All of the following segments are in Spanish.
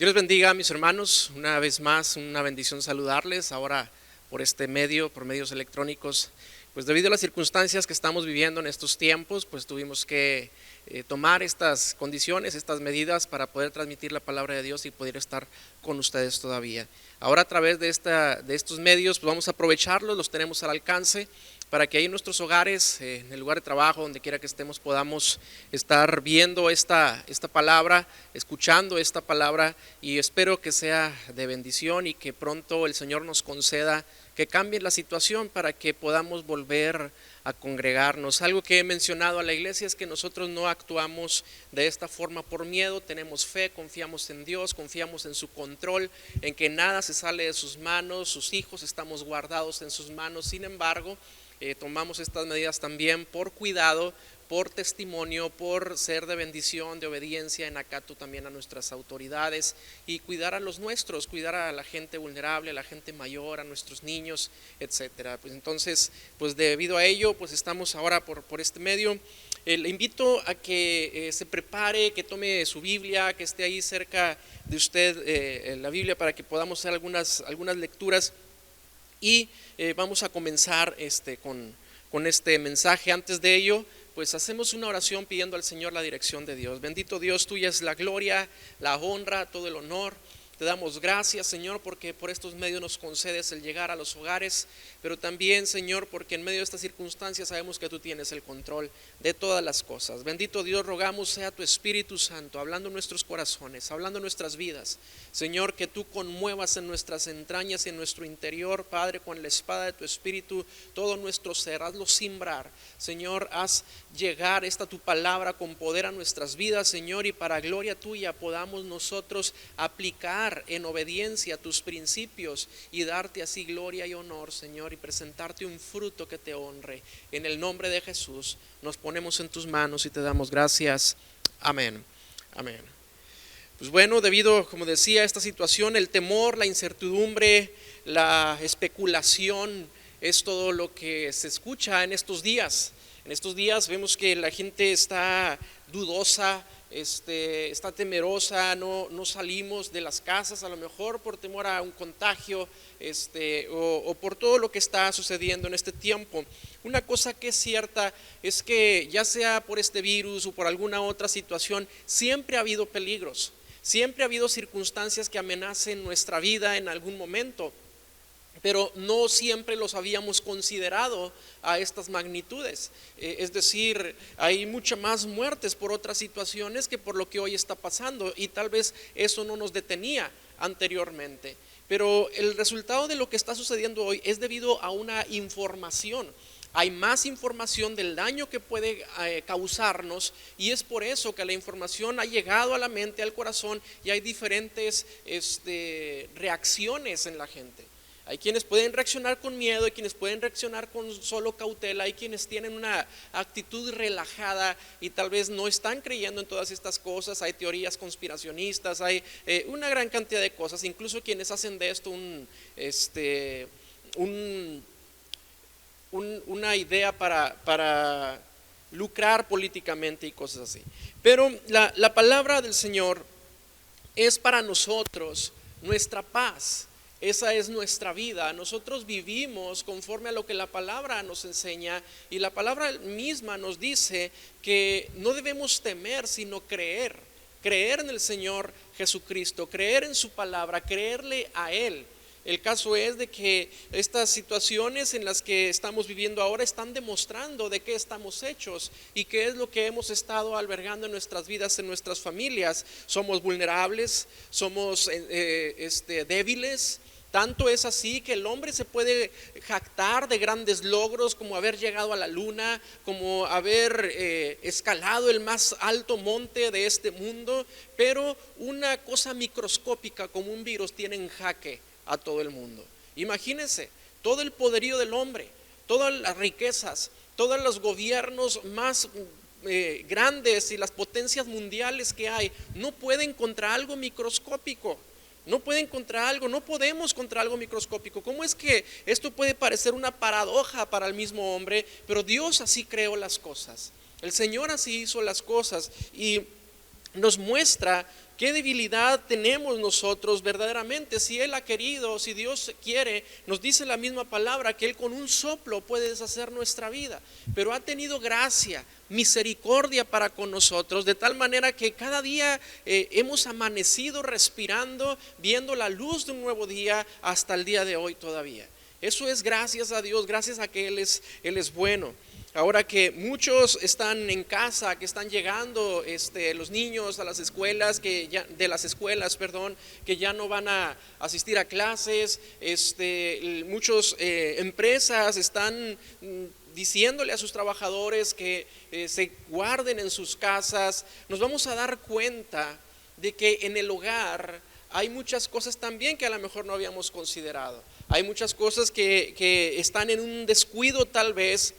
Dios les bendiga, mis hermanos. Una vez más, una bendición saludarles ahora por este medio, por medios electrónicos. Pues debido a las circunstancias que estamos viviendo en estos tiempos, pues tuvimos que tomar estas condiciones, estas medidas para poder transmitir la palabra de Dios y poder estar con ustedes todavía. Ahora a través de estos medios, pues vamos a aprovecharlos, los tenemos al alcance para que ahí en nuestros hogares, en el lugar de trabajo, donde quiera que estemos, podamos estar viendo esta palabra, escuchando esta palabra, y espero que sea de bendición y que pronto el Señor nos conceda que cambie la situación para que podamos volver a congregarnos. Algo que he mencionado a la iglesia es que nosotros no actuamos de esta forma por miedo, tenemos fe, confiamos en Dios, confiamos en su control, en que nada se sale de sus manos, sus hijos estamos guardados en sus manos. Sin embargo, tomamos estas medidas también por cuidado, por testimonio, por ser de bendición, de obediencia, en acato también a nuestras autoridades y cuidar a los nuestros, cuidar a la gente vulnerable, a la gente mayor, a nuestros niños, etcétera. Pues entonces, pues debido a ello, pues estamos ahora por este medio. Le invito a que se prepare, que tome su Biblia, que esté ahí cerca de usted la Biblia para que podamos hacer algunas lecturas. Y vamos a comenzar con este mensaje. Antes de ello, pues hacemos una oración pidiendo al Señor la dirección de Dios. Bendito Dios, tuya es la gloria, la honra, todo el honor. Te damos gracias, Señor, porque por estos medios nos concedes el llegar a los hogares, pero también, Señor, porque en medio de estas circunstancias sabemos que tú tienes el control de todas las cosas. Bendito Dios, rogamos sea tu Espíritu Santo hablando en nuestros corazones, hablando en nuestras vidas. Señor, que tú conmuevas en nuestras entrañas y en nuestro interior, Padre, con la espada de tu Espíritu, todo nuestro ser, hazlo simbrar. Señor, haz llegar esta tu palabra con poder a nuestras vidas, Señor, y para gloria tuya podamos nosotros aplicar en obediencia a tus principios y darte así gloria y honor, Señor, y presentarte un fruto que te honre. En el nombre de Jesús nos ponemos en tus manos y te damos gracias. Amén. Amén. Pues bueno, debido, como decía, a esta situación, el temor, la incertidumbre, la especulación es todo lo que se escucha en estos días. En estos días vemos que la gente está dudosa, está temerosa, no salimos de las casas, a lo mejor por temor a un contagio, o por todo lo que está sucediendo en este tiempo. Una cosa que es cierta es que ya sea por este virus o por alguna otra situación, siempre ha habido peligros, siempre ha habido circunstancias que amenacen nuestra vida en algún momento, pero no siempre los habíamos considerado a estas magnitudes. Es decir, hay muchas más muertes por otras situaciones que por lo que hoy está pasando, y tal vez eso no nos detenía anteriormente. Pero el resultado de lo que está sucediendo hoy es debido a una información. Hay más información del daño que puede causarnos, y es por eso que la información ha llegado a la mente, al corazón, y hay diferentes reacciones en la gente. Hay quienes pueden reaccionar con miedo, hay quienes pueden reaccionar con solo cautela, hay quienes tienen una actitud relajada y tal vez no están creyendo en todas estas cosas. Hay teorías conspiracionistas, hay una gran cantidad de cosas, incluso quienes hacen de esto una idea para lucrar políticamente y cosas así. Pero la palabra del Señor es para nosotros nuestra paz. Esa es nuestra vida. Nosotros vivimos conforme a lo que la palabra nos enseña, y la palabra misma nos dice que no debemos temer, sino creer en el Señor Jesucristo, creer en su palabra, creerle a Él. El caso es de que estas situaciones en las que estamos viviendo ahora están demostrando de qué estamos hechos y qué es lo que hemos estado albergando en nuestras vidas, en nuestras familias. Somos vulnerables, somos débiles. Tanto es así que el hombre se puede jactar de grandes logros, como haber llegado a la luna, como haber escalado el más alto monte de este mundo, pero una cosa microscópica como un virus tiene en jaque a todo el mundo. Imagínense todo el poderío del hombre, todas las riquezas, todos los gobiernos más grandes y las potencias mundiales que hay, no pueden contra algo microscópico. No pueden contra algo, no podemos contra algo microscópico. ¿Cómo es que esto puede parecer una paradoja para el mismo hombre? Pero Dios así creó las cosas. El Señor así hizo las cosas y nos muestra ¿Qué debilidad tenemos nosotros verdaderamente? Si Él ha querido, si Dios quiere, nos dice la misma palabra que Él con un soplo puede deshacer nuestra vida, pero ha tenido gracia, misericordia para con nosotros, de tal manera que cada día hemos amanecido respirando, viendo la luz de un nuevo día hasta el día de hoy todavía. Eso es gracias a Dios, gracias a que Él es bueno. Ahora que muchos están en casa, que están llegando los niños a las escuelas, que ya no van a asistir a clases, muchas empresas están diciéndole a sus trabajadores que se guarden en sus casas. Nos vamos a dar cuenta de que en el hogar hay muchas cosas también que a lo mejor no habíamos considerado. Hay muchas cosas que están en un descuido tal vez.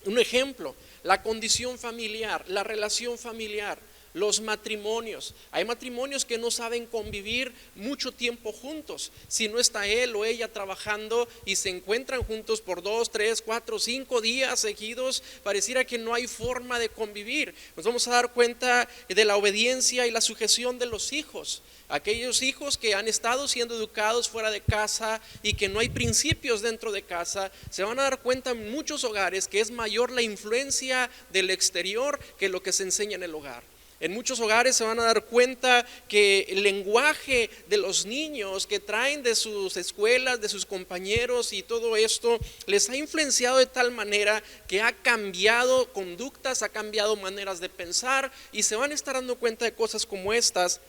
Un ejemplo, la condición familiar, la relación familiar, los matrimonios. Hay matrimonios que no saben convivir mucho tiempo juntos. Si no está él o ella trabajando y se encuentran juntos por 2, 3, 4, 5 días seguidos, pareciera que no hay forma de convivir. Nos vamos a dar cuenta de la obediencia y la sujeción de los hijos. Aquellos hijos que han estado siendo educados fuera de casa y que no hay principios dentro de casa, se van a dar cuenta en muchos hogares que es mayor la influencia del exterior que lo que se enseña en el hogar. En muchos hogares se van a dar cuenta que el lenguaje de los niños que traen de sus escuelas, de sus compañeros y todo esto, les ha influenciado de tal manera que ha cambiado conductas, ha cambiado maneras de pensar, y se van a estar dando cuenta de cosas como estas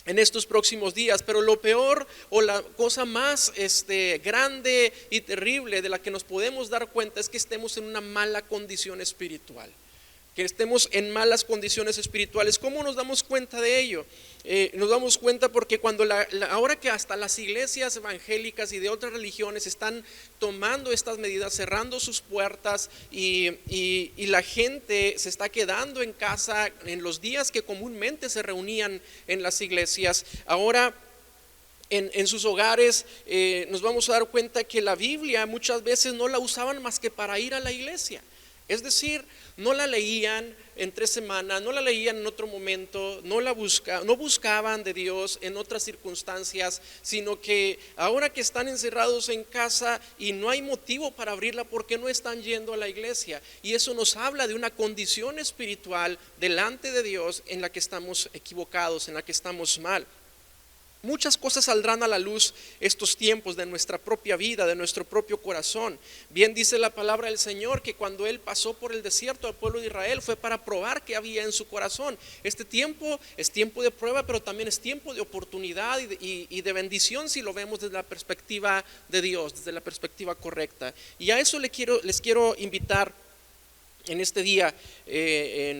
en estos próximos días. Pero lo peor, o la cosa más grande y terrible de la que nos podemos dar cuenta, es que estemos en una mala condición espiritual, que estemos en malas condiciones espirituales. ¿Cómo nos damos cuenta de ello? Nos damos cuenta porque cuando ahora que hasta las iglesias evangélicas y de otras religiones están tomando estas medidas, cerrando sus puertas, y la gente se está quedando en casa en los días que comúnmente se reunían en las iglesias, ahora en sus hogares, nos vamos a dar cuenta que la Biblia muchas veces no la usaban más que para ir a la iglesia. Es decir, no la leían entre semana, no la leían en otro momento, no buscaban de Dios en otras circunstancias, sino que ahora que están encerrados en casa y no hay motivo para abrirla, porque no están yendo a la iglesia. Y eso nos habla de una condición espiritual delante de Dios en la que estamos equivocados, en la que estamos mal. Muchas cosas saldrán a la luz estos tiempos de nuestra propia vida, de nuestro propio corazón. Bien dice la palabra del Señor que cuando Él pasó por el desierto al pueblo de Israel fue para probar qué había en su corazón. Este tiempo es tiempo de prueba, pero también es tiempo de oportunidad y de bendición, si lo vemos desde la perspectiva de Dios, desde la perspectiva correcta. Y a eso les quiero invitar en este día,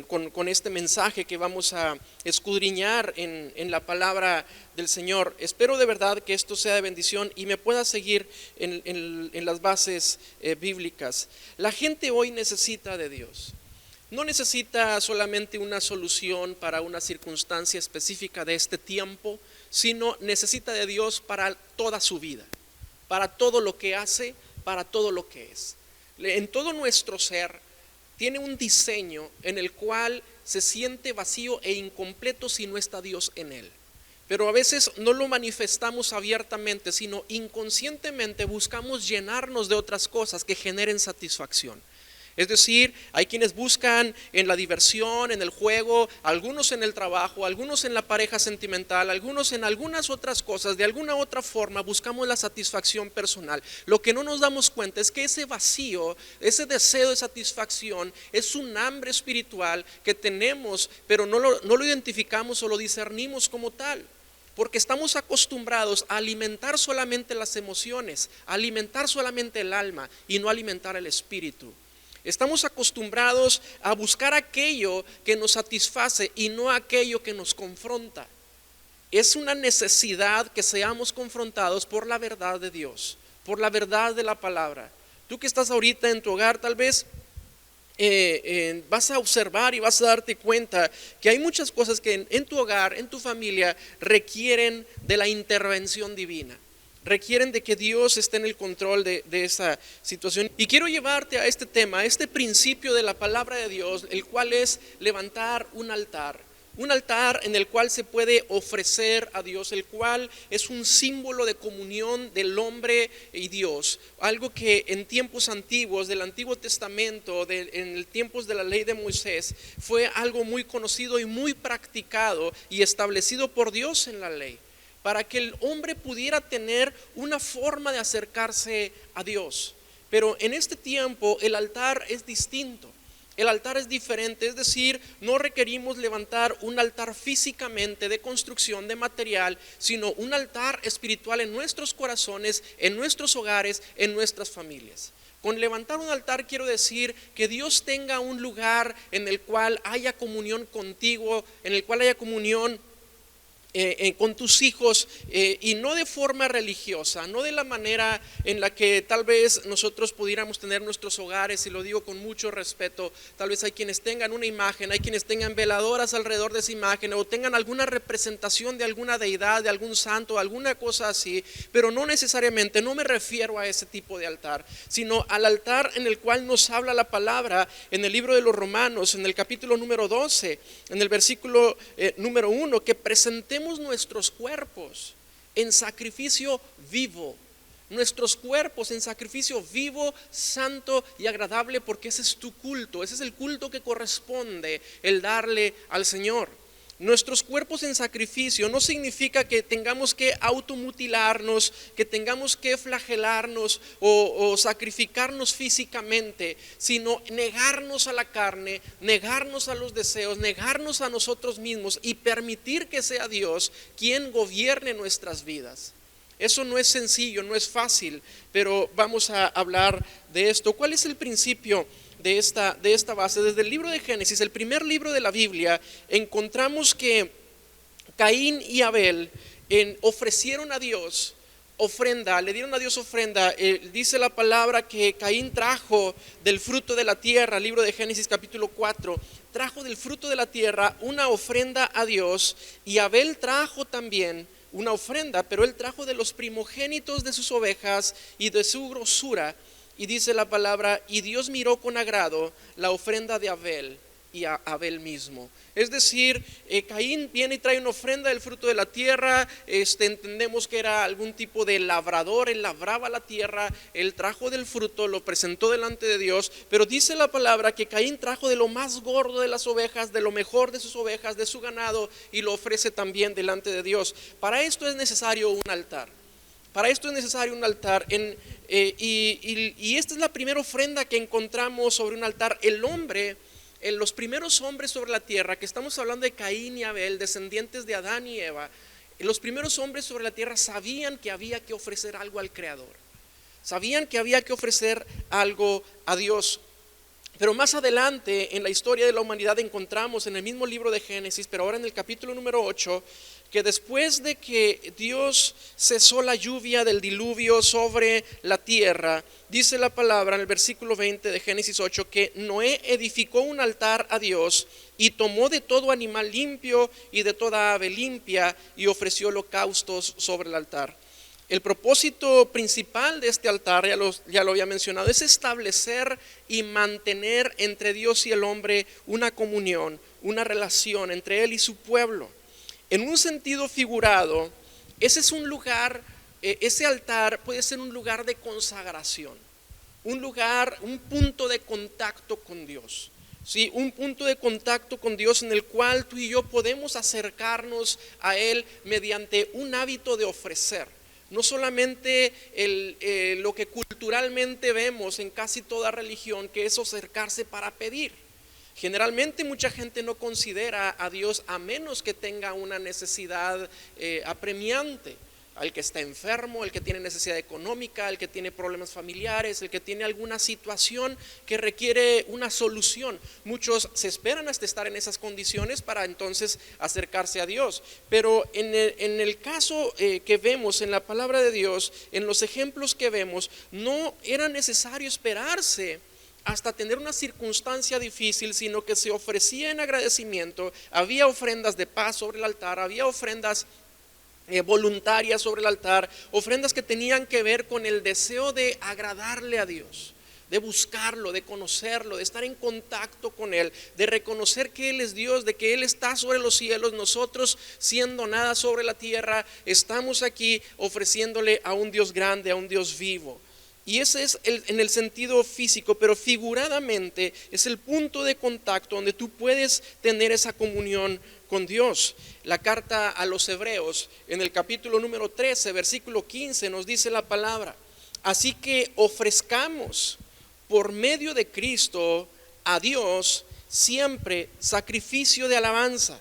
con este mensaje que vamos a escudriñar en la palabra del Señor. Espero de verdad que esto sea de bendición y me pueda seguir en las bases bíblicas. La gente hoy necesita de Dios. No necesita solamente una solución para una circunstancia específica de este tiempo, sino necesita de Dios para toda su vida, para todo lo que hace, para todo lo que es. En todo nuestro ser tiene un diseño en el cual se siente vacío e incompleto si no está Dios en él. Pero a veces no lo manifestamos abiertamente, sino inconscientemente buscamos llenarnos de otras cosas que generen satisfacción. Es decir, hay quienes buscan en la diversión, en el juego, algunos en el trabajo, algunos en la pareja sentimental, algunos en algunas otras cosas. De alguna otra forma buscamos la satisfacción personal. Lo que no nos damos cuenta es que ese vacío, ese deseo de satisfacción es un hambre espiritual que tenemos, pero no lo identificamos o lo discernimos como tal. Porque estamos acostumbrados a alimentar solamente las emociones, a alimentar solamente el alma y no alimentar el espíritu. Estamos acostumbrados a buscar aquello que nos satisface y no aquello que nos confronta. Es una necesidad que seamos confrontados por la verdad de Dios, por la verdad de la palabra. Tú que estás ahorita en tu hogar, tal vez vas a observar y vas a darte cuenta que hay muchas cosas que en tu hogar, en tu familia, requieren de la intervención divina. Requieren de que Dios esté en el control de esa situación. Y quiero llevarte a este tema, a este principio de la palabra de Dios, el cual es levantar un altar un altar en el cual se puede ofrecer a Dios, el cual es un símbolo de comunión del hombre y Dios, algo que en tiempos antiguos, del Antiguo Testamento, en el tiempos de la ley de Moisés, fue algo muy conocido y muy practicado y establecido por Dios en la ley, para que el hombre pudiera tener una forma de acercarse a Dios. Pero en este tiempo el altar es distinto. El altar es diferente, es decir, no requerimos levantar un altar físicamente de construcción de material, sino un altar espiritual en nuestros corazones, en nuestros hogares, en nuestras familias. Con levantar un altar quiero decir que Dios tenga un lugar en el cual haya comunión contigo, en el cual haya comunión con tus hijos, y no de forma religiosa, no de la manera en la que tal vez nosotros pudiéramos tener nuestros hogares, y lo digo con mucho respeto. Tal vez hay quienes tengan una imagen, hay quienes tengan veladoras alrededor de esa imagen, o tengan alguna representación de alguna deidad, de algún santo, alguna cosa así, pero no necesariamente, no me refiero a ese tipo de altar, sino al altar en el cual nos habla la palabra en el libro de los Romanos, en el capítulo número 12, en el versículo número 1, que presentemos nuestros cuerpos en sacrificio vivo, nuestros cuerpos en sacrificio vivo, santo y agradable, porque ese es tu culto, ese es el culto que corresponde el darle al Señor. Nuestros cuerpos en sacrificio no significa que tengamos que automutilarnos, que tengamos que flagelarnos o sacrificarnos físicamente, sino negarnos a la carne, negarnos a los deseos, negarnos a nosotros mismos y permitir que sea Dios quien gobierne nuestras vidas. Eso no es sencillo, no es fácil, pero vamos a hablar de esto. ¿Cuál es el principio de esta base? Desde el libro de Génesis, el primer libro de la Biblia, encontramos que Caín y Abel ofrecieron a Dios ofrenda, le dieron a Dios ofrenda. Dice la palabra que Caín trajo del fruto de la tierra, libro de Génesis capítulo 4, trajo del fruto de la tierra una ofrenda a Dios, y Abel trajo también una ofrenda, pero él trajo de los primogénitos de sus ovejas y de su grosura. Y dice la palabra, y Dios miró con agrado la ofrenda de Abel y a Abel mismo. Es decir, Caín viene y trae una ofrenda del fruto de la tierra. Entendemos que era algún tipo de labrador, él labraba la tierra, él trajo del fruto, lo presentó delante de Dios. Pero dice la palabra que Caín trajo de lo más gordo de las ovejas, de lo mejor de sus ovejas, de su ganado, y lo ofrece también delante de Dios. Para esto es necesario un altar. Para esto es necesario un altar, y esta es la primera ofrenda que encontramos sobre un altar. El hombre, los primeros hombres sobre la tierra, que estamos hablando de Caín y Abel, descendientes de Adán y Eva, los primeros hombres sobre la tierra sabían que había que ofrecer algo al Creador, sabían que había que ofrecer algo a Dios. Pero más adelante en la historia de la humanidad encontramos en el mismo libro de Génesis, pero ahora en el capítulo número 8, que después de que Dios cesó la lluvia del diluvio sobre la tierra, dice la palabra en el versículo 20 de Génesis 8, que Noé edificó un altar a Dios y tomó de todo animal limpio y de toda ave limpia y ofreció holocaustos sobre el altar. El propósito principal de este altar, ya lo había mencionado, es establecer y mantener entre Dios y el hombre una comunión, una relación entre él y su pueblo. En un sentido figurado, ese es un lugar, ese altar puede ser un lugar de consagración, un punto de contacto con Dios. Sí, un punto de contacto con Dios en el cual tú y yo podemos acercarnos a Él mediante un hábito de ofrecer. No solamente lo que culturalmente vemos en casi toda religión, que es acercarse para pedir. Generalmente mucha gente no considera a Dios a menos que tenga una necesidad apremiante. El que está enfermo, el que tiene necesidad económica, el que tiene problemas familiares, el que tiene alguna situación que requiere una solución. Muchos se esperan hasta estar en esas condiciones para entonces acercarse a Dios. Pero en el caso que vemos en la palabra de Dios, en los ejemplos que vemos, no era necesario esperarse hasta tener una circunstancia difícil, sino que se ofrecía en agradecimiento. Había ofrendas de paz sobre el altar, había ofrendas voluntarias sobre el altar, ofrendas que tenían que ver con el deseo de agradarle a Dios. de buscarlo, de conocerlo, de estar en contacto con Él, de reconocer que Él es Dios, de que Él está sobre los cielos, nosotros siendo nada sobre la tierra, estamos aquí ofreciéndole a un Dios grande, a un Dios vivo. Y ese es en el sentido físico, pero figuradamente es el punto de contacto donde tú puedes tener esa comunión con Dios. La carta a los Hebreos, en el capítulo número 13, versículo 15, nos dice la palabra: así que ofrezcamos por medio de Cristo a Dios siempre sacrificio de alabanza.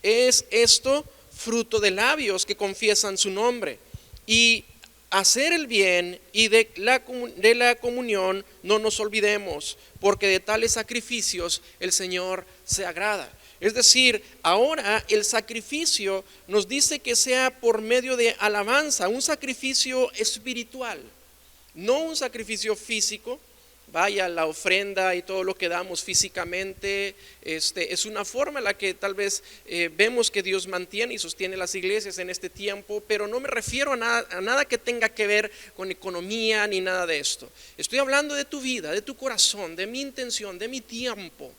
Es esto fruto de labios que confiesan su nombre. Y hacer el bien y de la comunión no nos olvidemos, porque de tales sacrificios el Señor se agrada. Es decir, ahora el sacrificio nos dice que sea por medio de alabanza, un sacrificio espiritual, no un sacrificio físico. Vaya, la ofrenda y todo lo que damos físicamente es una forma en la que tal vez vemos que Dios mantiene y sostiene las iglesias en este tiempo, pero no me refiero a nada que tenga que ver con economía ni nada de esto. Estoy hablando de tu vida, de tu corazón, de mi intención, de mi tiempo.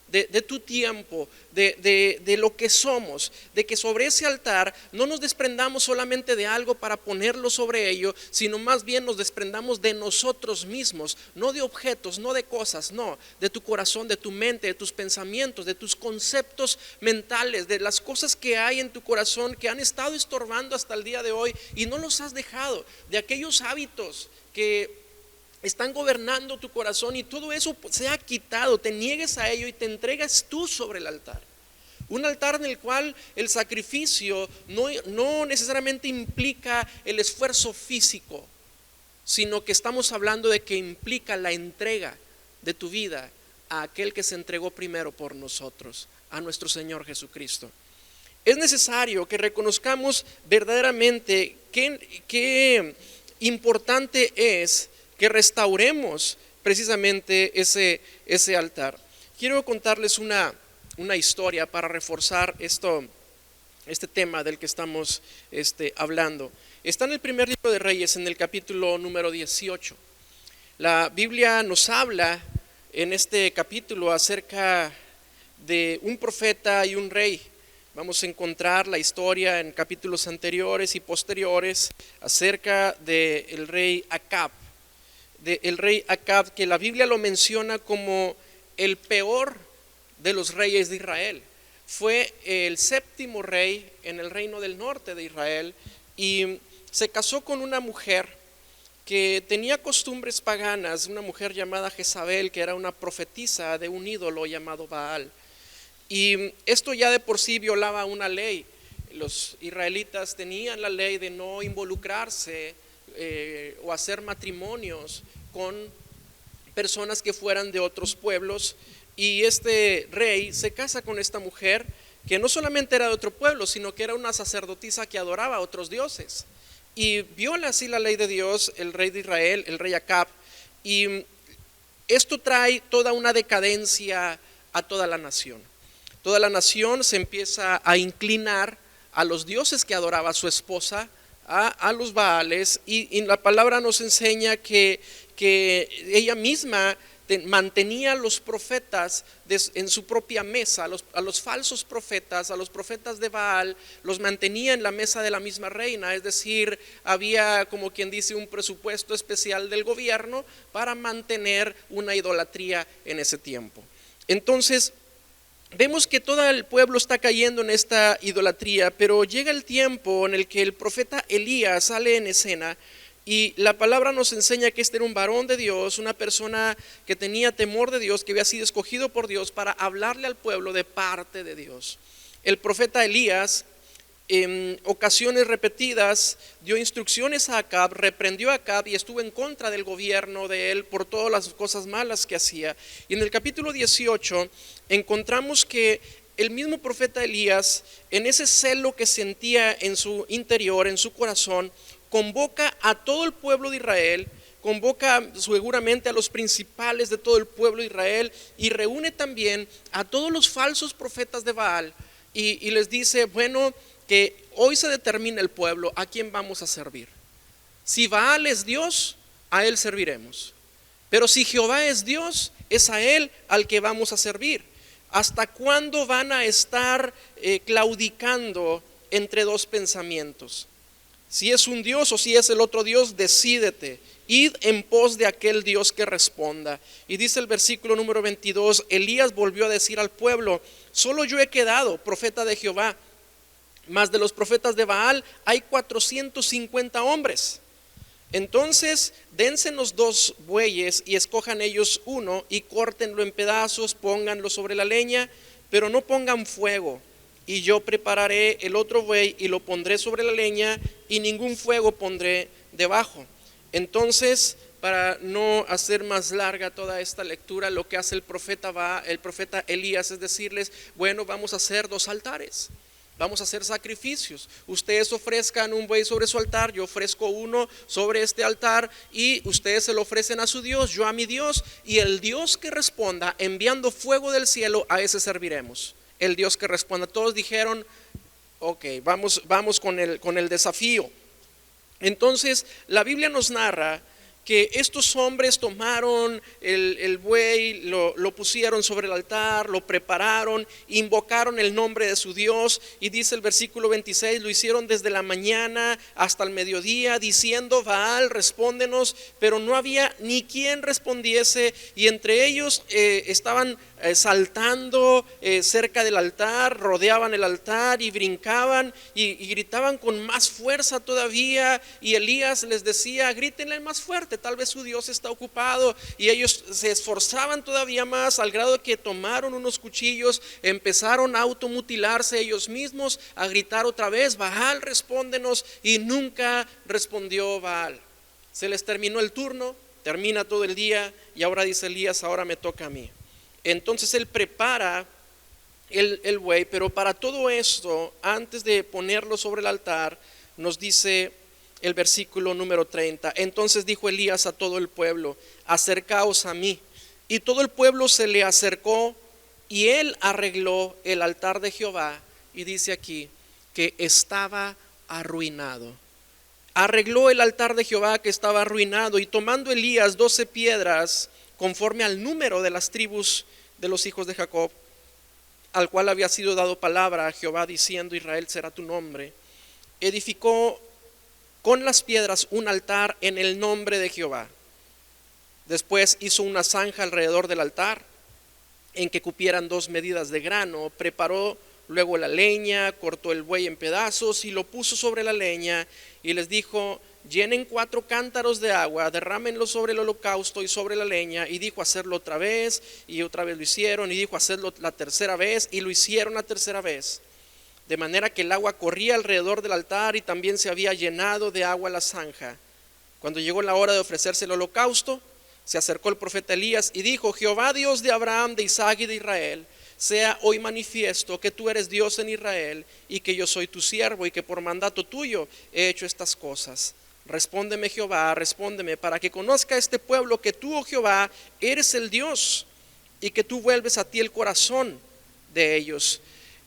De tu tiempo, de lo que somos, de que sobre ese altar no nos desprendamos solamente de algo para ponerlo sobre ello, sino más bien nos desprendamos de nosotros mismos, no de objetos, no de cosas, no, de tu corazón, de tu mente, de tus pensamientos, de tus conceptos mentales, de las cosas que hay en tu corazón que han estado estorbando hasta el día de hoy y no los has dejado, de aquellos hábitos que están gobernando tu corazón y todo eso se ha quitado, te niegues a ello y te entregas tú sobre el altar. Un altar en el cual el sacrificio no necesariamente implica el esfuerzo físico, sino que estamos hablando de que implica la entrega de tu vida a aquel que se entregó primero por nosotros, a nuestro Señor Jesucristo. Es necesario que reconozcamos verdaderamente qué importante es que restauremos precisamente ese altar. Quiero contarles una historia para reforzar este tema del que estamos hablando. Está en el primer libro de Reyes, en el capítulo número 18. La Biblia nos habla en este capítulo acerca de un profeta y un rey. Vamos a encontrar la historia en capítulos anteriores y posteriores acerca del rey Acab. El rey Acab, que la Biblia lo menciona como el peor de los reyes de Israel. Fue el séptimo rey en el reino del norte de Israel y se casó con una mujer que tenía costumbres paganas, una mujer llamada Jezabel, que era una profetisa de un ídolo llamado Baal. Y esto ya de por sí violaba una ley. Los israelitas tenían la ley de no involucrarse o hacer matrimonios con personas que fueran de otros pueblos, y este rey se casa con esta mujer que no solamente era de otro pueblo, sino que era una sacerdotisa que adoraba a otros dioses, y viola así la ley de Dios el rey de Israel, el rey Acab, y esto trae toda una decadencia a toda la nación. Toda la nación se empieza a inclinar a los dioses que adoraba su esposa, a los Baales, y la palabra nos enseña que ella misma mantenía a los profetas en su propia mesa, a los falsos profetas, a los profetas de Baal, los mantenía en la mesa de la misma reina. Es decir, había, como quien dice, un presupuesto especial del gobierno para mantener una idolatría en ese tiempo. Entonces vemos que todo el pueblo está cayendo en esta idolatría, pero llega el tiempo en el que el profeta Elías sale en escena, y la palabra nos enseña que este era un varón de Dios, una persona que tenía temor de Dios, que había sido escogido por Dios para hablarle al pueblo de parte de Dios. El profeta Elías, en ocasiones repetidas, dio instrucciones a Acab, reprendió a Acab y estuvo en contra del gobierno de él por todas las cosas malas que hacía. Y en el capítulo 18 encontramos que el mismo profeta Elías, en ese celo que sentía en su interior, en su corazón, convoca a todo el pueblo de Israel, convoca seguramente a los principales de todo el pueblo de Israel y reúne también a todos los falsos profetas de Baal y les dice, bueno, que hoy se determina el pueblo a quién vamos a servir. Si Baal es Dios, a él serviremos. Pero si Jehová es Dios, es a Él al que vamos a servir. ¿Hasta cuándo van a estar claudicando entre dos pensamientos? Si es un Dios o si es el otro Dios, decídete. Id en pos de aquel Dios que responda. Y dice el versículo número 22, Elías volvió a decir al pueblo: solo yo he quedado profeta de Jehová, mas de los profetas de Baal hay 450 hombres. Entonces dénsenos 2 bueyes y escojan ellos uno y córtenlo en pedazos, pónganlo sobre la leña, pero no pongan fuego. Y yo prepararé el otro buey y lo pondré sobre la leña y ningún fuego pondré debajo. Entonces, para no hacer más larga toda esta lectura, lo que hace el profeta Elías es decirles: bueno, vamos a hacer 2 altares. Vamos a hacer sacrificios. Ustedes ofrezcan un buey sobre su altar, yo ofrezco uno sobre este altar, y ustedes se lo ofrecen a su Dios, yo a mi Dios, y el Dios que responda enviando fuego del cielo, a ese serviremos. El Dios que responda. Todos dijeron: ok, vamos con el desafío. Entonces la Biblia nos narra que estos hombres tomaron el buey, lo pusieron sobre el altar, lo prepararon, invocaron el nombre de su Dios, y dice el versículo 26, lo hicieron desde la mañana hasta el mediodía, diciendo: Baal, respóndenos. Pero no había ni quien respondiese, y entre ellos estaban saltando cerca del altar, rodeaban el altar y brincaban y gritaban con más fuerza todavía, y Elías les decía: grítenle más fuerte, tal vez su Dios está ocupado. Y ellos se esforzaban todavía más, al grado de que tomaron unos cuchillos, empezaron a automutilarse ellos mismos, a gritar otra vez: Baal, respóndenos. Y nunca respondió Baal. Se les terminó el turno, termina todo el día, y ahora dice Elías: ahora me toca a mí. Entonces él prepara el buey, pero para todo esto, antes de ponerlo sobre el altar, nos dice el versículo número 30, entonces dijo Elías a todo el pueblo: acercaos a mí. Y todo el pueblo se le acercó, y él arregló el altar de Jehová, y dice aquí que estaba arruinado. Arregló el altar de Jehová que estaba arruinado, y tomando Elías 12 piedras, conforme al número de las tribus de los hijos de Jacob, al cual había sido dado palabra a Jehová diciendo: Israel será tu nombre, edificó con las piedras un altar en el nombre de Jehová. Después hizo una zanja alrededor del altar, en que cupieran 2 medidas de grano. Preparó luego la leña, cortó el buey en pedazos y lo puso sobre la leña, y les dijo: llenen 4 cántaros de agua, derrámenlo sobre el holocausto y sobre la leña. Y dijo: hacerlo otra vez, y otra vez lo hicieron. Y dijo: hacerlo la tercera vez, y lo hicieron la tercera vez. De manera que el agua corría alrededor del altar, y también se había llenado de agua la zanja. Cuando llegó la hora de ofrecerse el holocausto, se acercó el profeta Elías y dijo: Jehová, Dios de Abraham, de Isaac y de Israel, sea hoy manifiesto que tú eres Dios en Israel, y que yo soy tu siervo, y que por mandato tuyo he hecho estas cosas. Respóndeme, Jehová, respóndeme, para que conozca este pueblo que tú, oh Jehová, eres el Dios, y que tú vuelves a ti el corazón de ellos.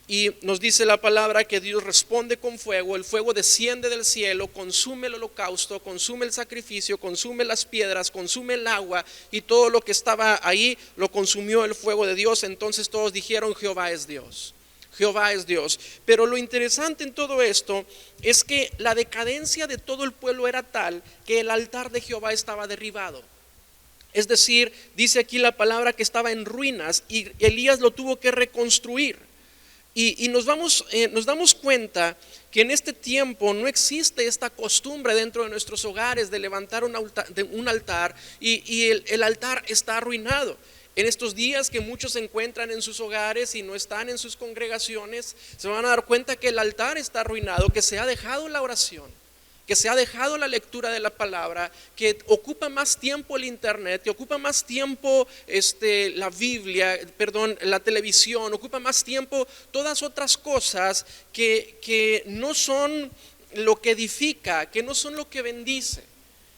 Y nos dice la palabra que Dios responde con fuego. El fuego desciende del cielo, consume el holocausto, consume el sacrificio, consume las piedras, consume el agua, y todo lo que estaba ahí lo consumió el fuego de Dios. Entonces todos dijeron: Jehová es Dios. Jehová es Dios. Pero lo interesante en todo esto es que la decadencia de todo el pueblo era tal que el altar de Jehová estaba derribado. Es decir, dice aquí la palabra que estaba en ruinas, y Elías lo tuvo que reconstruir. Y nos damos cuenta que en este tiempo no existe esta costumbre dentro de nuestros hogares de levantar un altar, y el altar está arruinado. En estos días que muchos se encuentran en sus hogares y no están en sus congregaciones, se van a dar cuenta que el altar está arruinado, que se ha dejado la oración, que se ha dejado la lectura de la palabra, que ocupa más tiempo el internet, que ocupa más tiempo la Biblia, la televisión, ocupa más tiempo todas otras cosas que no son lo que edifica, que no son lo que bendice.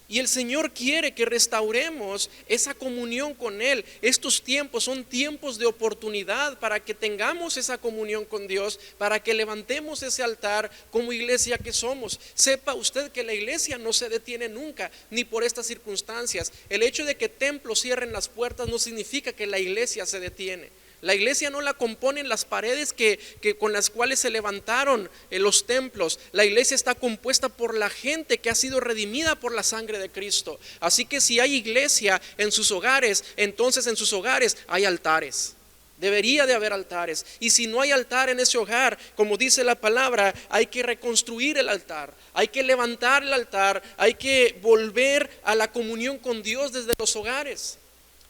Y el Señor quiere que restauremos esa comunión con Él. Estos tiempos son tiempos de oportunidad para que tengamos esa comunión con Dios, para que levantemos ese altar como iglesia que somos. Sepa usted que la iglesia no se detiene nunca, ni por estas circunstancias. El hecho de que templos cierren las puertas no significa que la iglesia se detiene. La iglesia no la componen las paredes con las cuales se levantaron los templos. La iglesia está compuesta por la gente que ha sido redimida por la sangre de Cristo. Así que si hay iglesia en sus hogares, entonces en sus hogares hay altares. Debería de haber altares. Y si no hay altar en ese hogar, como dice la palabra, hay que reconstruir el altar. Hay que levantar el altar. Hay que volver a la comunión con Dios desde los hogares.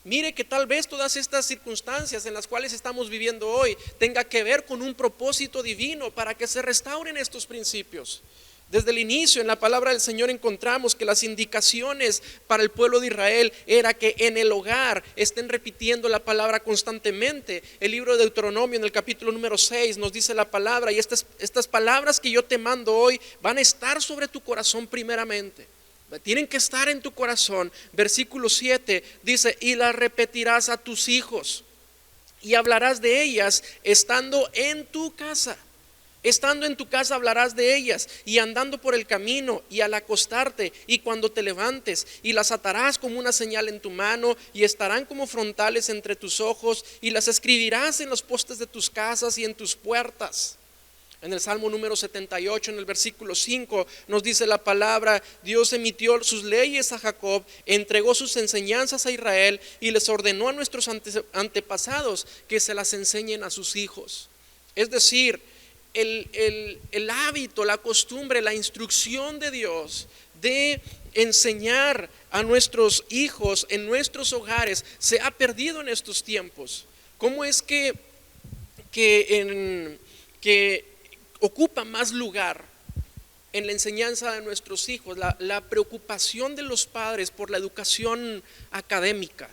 Mire que tal vez todas estas circunstancias en las cuales estamos viviendo hoy tenga que ver con un propósito divino para que se restauren estos principios. Desde el inicio en la palabra del Señor encontramos que las indicaciones para el pueblo de Israel era que en el hogar estén repitiendo la palabra constantemente. El libro de Deuteronomio en el capítulo número 6 nos dice la palabra: y estas palabras que yo te mando hoy van a estar sobre tu corazón primeramente. Tienen que estar en tu corazón. Versículo 7 dice: y las repetirás a tus hijos y hablarás de ellas estando en tu casa. Estando en tu casa hablarás de ellas, y andando por el camino, y al acostarte, y cuando te levantes, y las atarás como una señal en tu mano, y estarán como frontales entre tus ojos, y las escribirás en los postes de tus casas y en tus puertas. En el Salmo número 78, en el versículo 5, nos dice la palabra: Dios emitió sus leyes a Jacob, entregó sus enseñanzas a Israel, y les ordenó a nuestros antepasados que se las enseñen a sus hijos. Es decir, el hábito, la costumbre, la instrucción de Dios de enseñar a nuestros hijos en nuestros hogares se ha perdido en estos tiempos. ¿Cómo es que ocupa más lugar en la enseñanza de nuestros hijos la preocupación de los padres por la educación académica,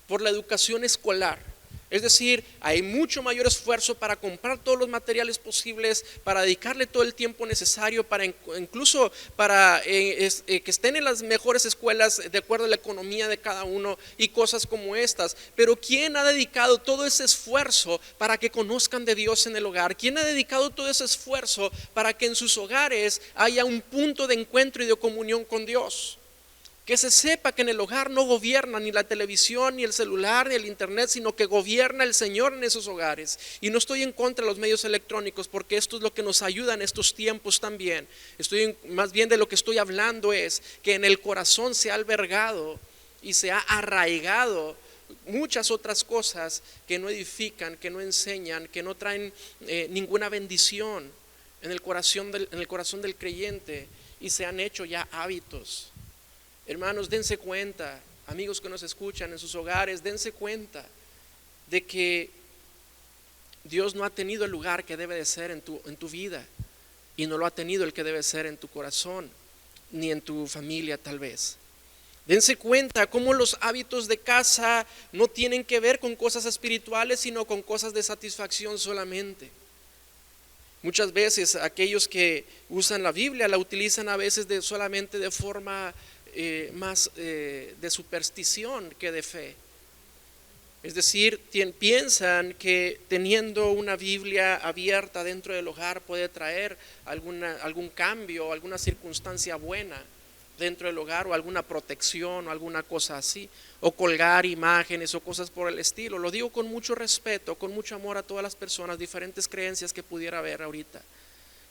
por la educación escolar? Es decir, hay mucho mayor esfuerzo para comprar todos los materiales posibles, para dedicarle todo el tiempo necesario, para incluso para que estén en las mejores escuelas de acuerdo a la economía de cada uno y cosas como estas. Pero ¿quién ha dedicado todo ese esfuerzo para que conozcan de Dios en el hogar? ¿Quién ha dedicado todo ese esfuerzo para que en sus hogares haya un punto de encuentro y de comunión con Dios? Que se sepa que en el hogar no gobierna ni la televisión, ni el celular, ni el internet, sino que gobierna el Señor en esos hogares. Y no estoy en contra de los medios electrónicos, porque esto es lo que nos ayuda en estos tiempos también. Más bien de lo que estoy hablando es que en el corazón se ha albergado y se ha arraigado muchas otras cosas que no edifican, que no enseñan, que no traen ninguna bendición en el corazón del creyente, y se han hecho ya hábitos. Hermanos, dense cuenta, amigos que nos escuchan en sus hogares, dense cuenta de que Dios no ha tenido el lugar que debe de ser en tu vida, y no lo ha tenido el que debe ser en tu corazón, ni en tu familia tal vez. Dense cuenta cómo los hábitos de casa no tienen que ver con cosas espirituales, sino con cosas de satisfacción solamente. Muchas veces aquellos que usan la Biblia la utilizan a veces solamente de forma más de superstición que de fe. Es decir, piensan que teniendo una Biblia abierta dentro del hogar puede traer algún cambio, alguna circunstancia buena dentro del hogar, o alguna protección o alguna cosa así, o colgar imágenes o cosas por el estilo. Lo digo con mucho respeto, con mucho amor a todas las personas, diferentes creencias que pudiera haber ahorita.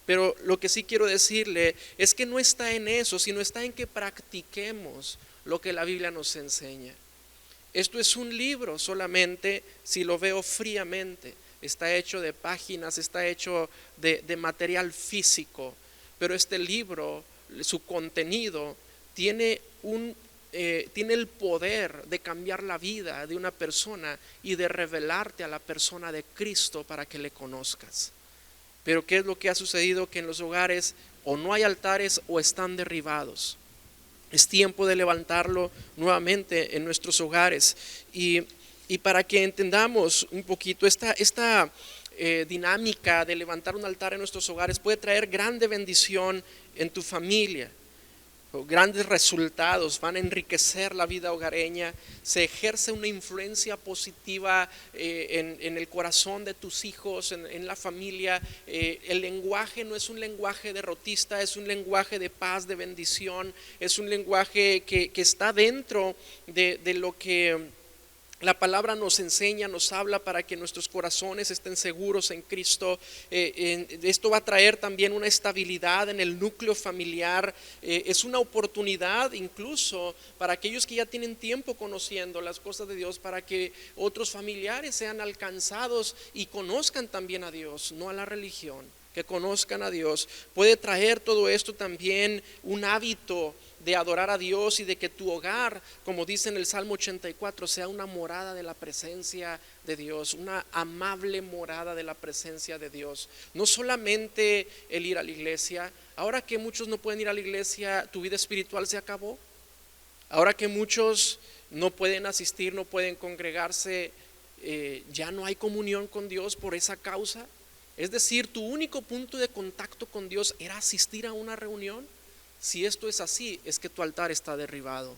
Pero lo que sí quiero decirle es que no está en eso, sino está en que practiquemos lo que la Biblia nos enseña. Esto es un libro solamente si lo veo fríamente. Está hecho de páginas, está hecho de material físico, pero este libro, su contenido, tiene el poder de cambiar la vida de una persona y de revelarte a la persona de Cristo para que le conozcas. Pero ¿qué es lo que ha sucedido? Que en los hogares o no hay altares o están derribados. Es tiempo de levantarlo nuevamente en nuestros hogares. Y para que entendamos un poquito esta dinámica de levantar un altar en nuestros hogares puede traer grande bendición en tu familia. grandes resultados, van a enriquecer la vida hogareña, se ejerce una influencia positiva en el corazón de tus hijos, en la familia. El lenguaje no es un lenguaje derrotista, es un lenguaje de paz, de bendición, es un lenguaje que está dentro de lo que la palabra nos enseña, nos habla para que nuestros corazones estén seguros en Cristo. Esto va a traer también una estabilidad en el núcleo familiar. Es una oportunidad incluso para aquellos que ya tienen tiempo conociendo las cosas de Dios, para que otros familiares sean alcanzados y conozcan también a Dios, no a la religión, que conozcan a Dios. Puede traer todo esto también un hábito de adorar a Dios y de que tu hogar, como dice en el Salmo 84, sea una morada de la presencia de Dios, una amable morada de la presencia de Dios. No solamente el ir a la iglesia. Ahora que muchos no pueden ir a la iglesia, tu vida espiritual se acabó. Ahora que muchos no pueden asistir, no pueden congregarse, ya no hay comunión con Dios por esa causa. Es decir, tu único punto de contacto con Dios era asistir a una reunión. Si esto es así, es que tu altar está derribado.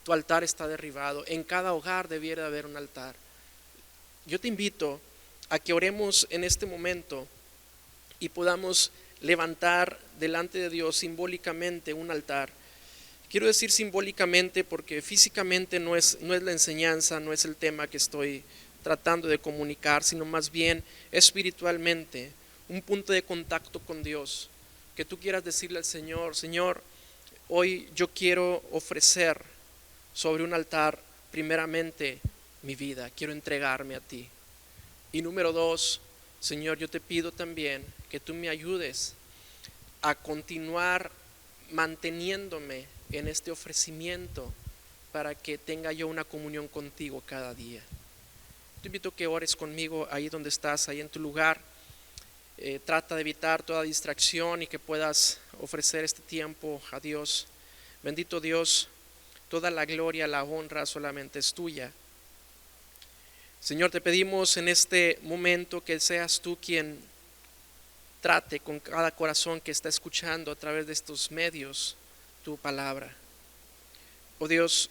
Tu altar está derribado. En cada hogar debiera haber un altar. Yo te invito a que oremos en este momento y podamos levantar delante de Dios simbólicamente un altar. Quiero decir simbólicamente porque físicamente no es la enseñanza, no es el tema que estoy tratando de comunicar, sino más bien espiritualmente, un punto de contacto con Dios. Que tú quieras decirle al Señor: Señor, hoy yo quiero ofrecer sobre un altar primeramente mi vida, quiero entregarme a ti. Y número 2, Señor, yo te pido también que tú me ayudes a continuar manteniéndome en este ofrecimiento para que tenga yo una comunión contigo cada día. Te invito a que ores conmigo ahí donde estás, ahí en tu lugar. Trata de evitar toda distracción y que puedas ofrecer este tiempo a Dios. Bendito Dios, toda la gloria, la honra solamente es tuya. Señor, te pedimos en este momento que seas tú quien trate con cada corazón que está escuchando a través de estos medios tu palabra. Oh Dios,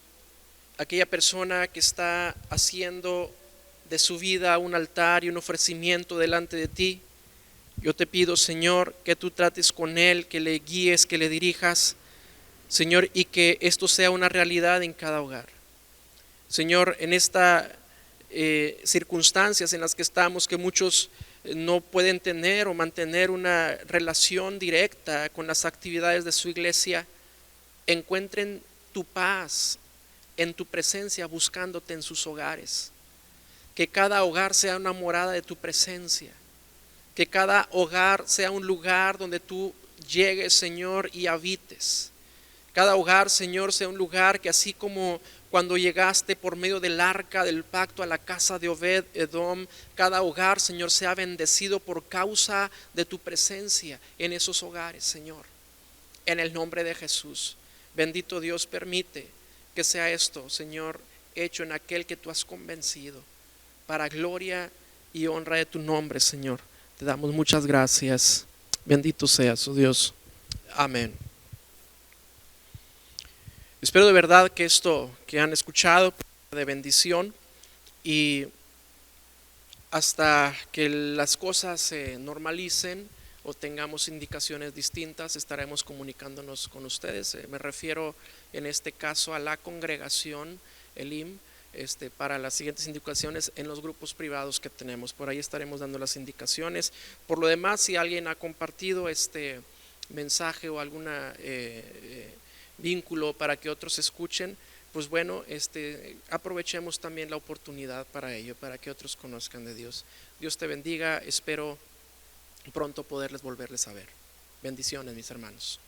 aquella persona que está haciendo de su vida un altar y un ofrecimiento delante de ti, yo te pido, Señor, que tú trates con él, que le guíes, que le dirijas, Señor, y que esto sea una realidad en cada hogar. Señor, en estas circunstancias en las que estamos, que muchos no pueden tener o mantener una relación directa con las actividades de su iglesia, encuentren tu paz en tu presencia buscándote en sus hogares. Que cada hogar sea una morada de tu presencia. Que cada hogar sea un lugar donde tú llegues, Señor, y habites. Cada hogar, Señor, sea un lugar que así como cuando llegaste por medio del arca del pacto a la casa de Obed Edom, cada hogar, Señor, sea bendecido por causa de tu presencia en esos hogares, Señor. En el nombre de Jesús. Bendito Dios, permite que sea esto, Señor, hecho en aquel que tú has convencido, para gloria y honra de tu nombre, Señor. Te damos muchas gracias. Bendito seas, oh Dios. Amén. Espero de verdad que esto que han escuchado de bendición, y hasta que las cosas se normalicen o tengamos indicaciones distintas, estaremos comunicándonos con ustedes. Me refiero en este caso a la congregación Elim, para las siguientes indicaciones en los grupos privados que tenemos. Por ahí estaremos dando las indicaciones. Por lo demás, si alguien ha compartido este mensaje o alguna vínculo para que otros escuchen, pues bueno, aprovechemos también la oportunidad para ello, para que otros conozcan de Dios. Dios te bendiga, espero pronto poderles volverles a ver. Bendiciones, mis hermanos.